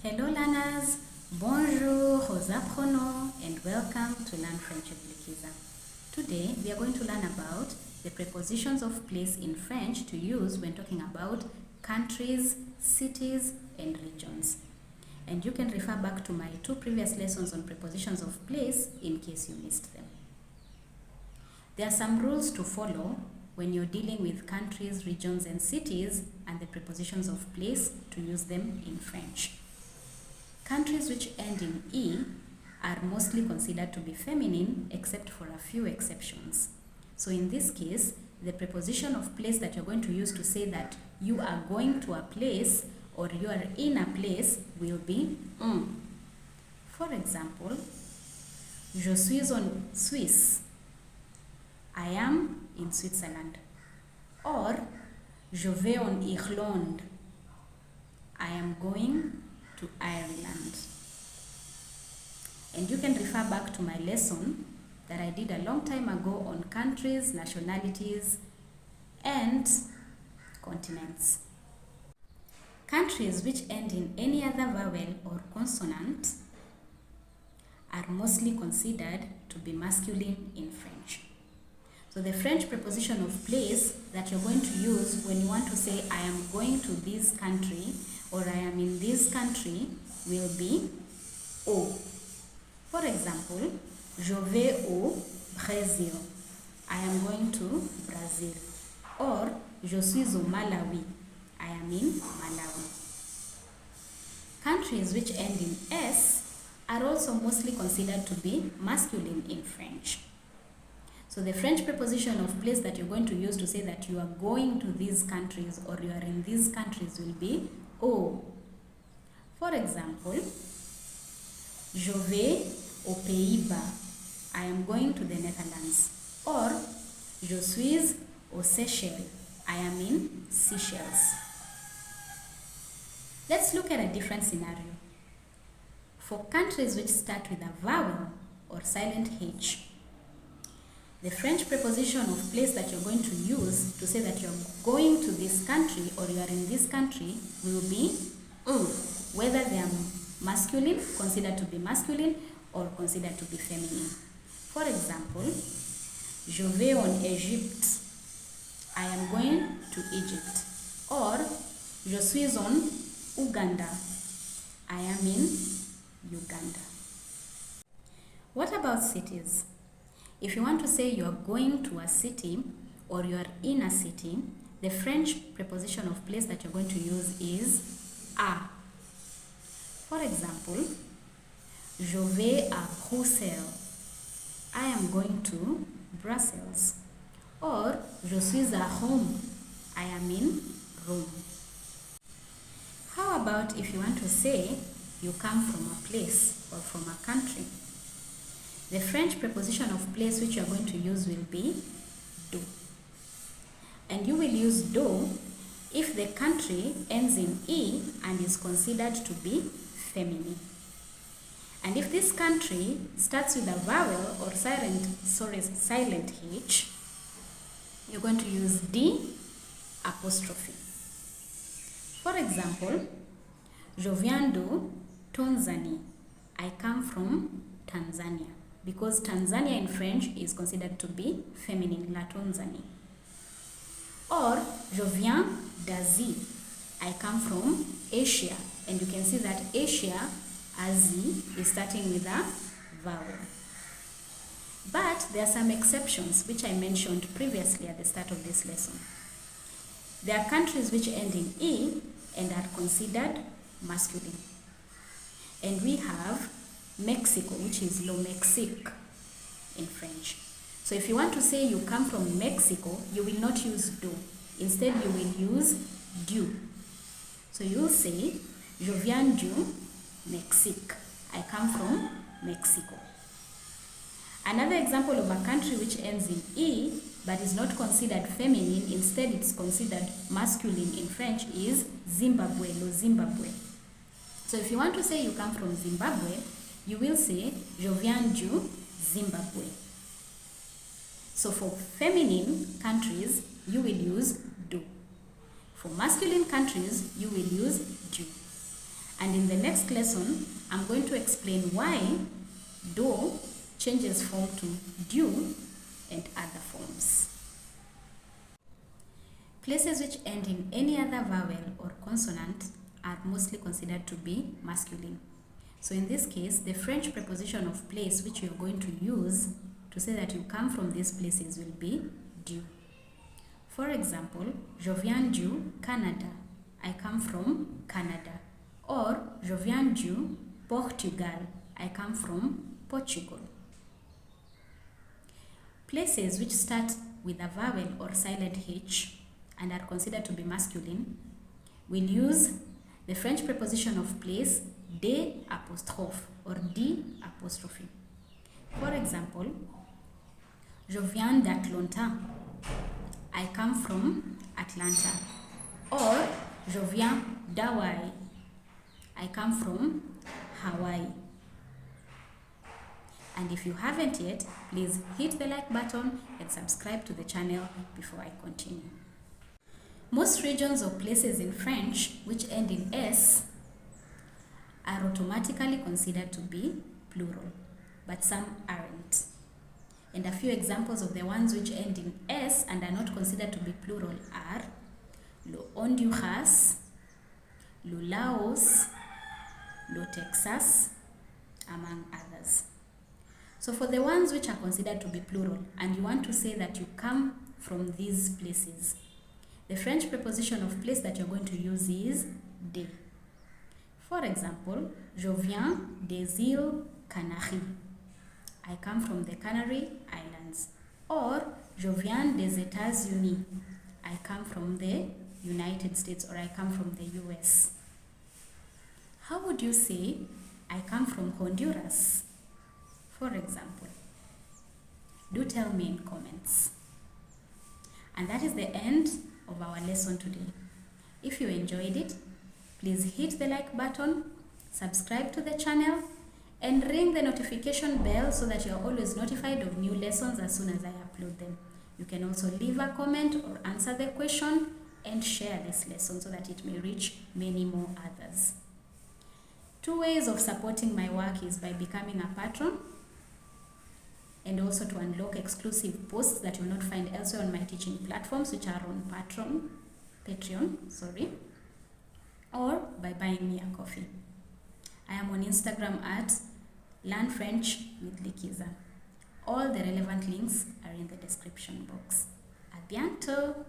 Hello learners, bonjour aux apprenants and welcome to Learn French with Likiza. Today we are going to learn about the prepositions of place in French to use when talking about countries, cities and regions. And you can refer back to my two previous lessons on prepositions of place in case you missed them. There are some rules to follow when you're dealing with countries, regions and cities and the prepositions of place to use them in French. Countries which end in E are mostly considered to be feminine except for a few exceptions. So in this case, the preposition of place that you're going to use to say that you are going to a place or you are in a place will be un. For example, je suis en Suisse. I am in Switzerland. Or je vais en Irlande. I am going to Ireland. And you can refer back to my lesson that I did a long time ago on countries, nationalities, and continents. Countries which end in any other vowel or consonant are mostly considered to be masculine in French. So the French preposition of place that you're going to use when you want to say I am going to this country or I am in this country will be au. For example, je vais au Brésil. I am going to Brazil. Or je suis au Malawi. I am in Malawi. Countries which end in S are also mostly considered to be masculine in French. So the French preposition of place that you're going to use to say that you are going to these countries or you are in these countries will be au. For example, je vais aux Pays-Bas. I am going to the Netherlands. Or je suis aux Seychelles. I am in Seychelles. Let's look at a different scenario. For countries which start with a vowel or silent H, the French preposition of place that you're going to use to say that you're going to this country or you are in this country will be un, whether they are masculine, considered to be masculine, or considered to be feminine. For example, je vais en Égypte. I am going to Egypt. Or je suis en Uganda. I am in Uganda. What about cities? If you want to say you are going to a city or you are in a city, the French preposition of place that you're going to use is à. For example, je vais à Bruxelles. I am going to Brussels. Or je suis à Rome. I am in Rome. How about if you want to say you come from a place or from a country? The French preposition of place which you are going to use will be do. And you will use do if the country ends in E and is considered to be feminine. And if this country starts with a vowel or silent H, you're going to use D apostrophe. For example, je viens de Tanzanie. I come from Tanzania. Because Tanzania in French is considered to be feminine, la Tanzanie. Or, je viens d'Asie. I come from Asia. And you can see that Asia, Asie, is starting with a vowel. But there are some exceptions which I mentioned previously at the start of this lesson. There are countries which end in E and are considered masculine. And we have Mexico, which is lo Mexique in French. So if you want to say you come from Mexico, you will not use do. Instead, you will use du. So you will say, je viens du Mexique. I come from Mexico. Another example of a country which ends in E but is not considered feminine, instead it's considered masculine in French, is Zimbabwe, lo Zimbabwe. So if you want to say you come from Zimbabwe, you will say, je viens du Zimbabwe. So for feminine countries, you will use do. For masculine countries, you will use du. And in the next lesson, I'm going to explain why do changes form to du and other forms. Places which end in any other vowel or consonant are mostly considered to be masculine. So in this case, the French preposition of place which you're going to use to say that you come from these places will be du. For example, je viens du Canada. I come from Canada. Or je viens du Portugal. I come from Portugal. Places which start with a vowel or silent H and are considered to be masculine will use the French preposition of place de apostrophe or d apostrophe. For example, je viens d'Atlanta. I come from Atlanta. Or je viens d'Hawaii. I come from Hawaii. And if you haven't yet, please hit the like button and subscribe to the channel before I continue. Most regions or places in French which end in S are automatically considered to be plural, but some aren't. And a few examples of the ones which end in S and are not considered to be plural are le Honduras, le Laos, le Texas, among others. So for the ones which are considered to be plural and you want to say that you come from these places, the French preposition of place that you're going to use is de. For example, je viens des îles Canaries. I come from the Canary Islands. Or je viens des États-Unis. I come from the United States, or I come from the US. How would you say I come from Honduras? For example, do tell me in comments. And that is the end of our lesson today. If you enjoyed it, please hit the like button, subscribe to the channel, and ring the notification bell so that you are always notified of new lessons as soon as I upload them. You can also leave a comment or answer the question and share this lesson so that it may reach many more others. 2 ways of supporting my work is by becoming a patron, and also to unlock exclusive posts that you will not find elsewhere on my teaching platforms, which are on Patreon, or by buying me a coffee. I am on Instagram at Learn French with Likiza. All the relevant links are in the description box. À bientôt!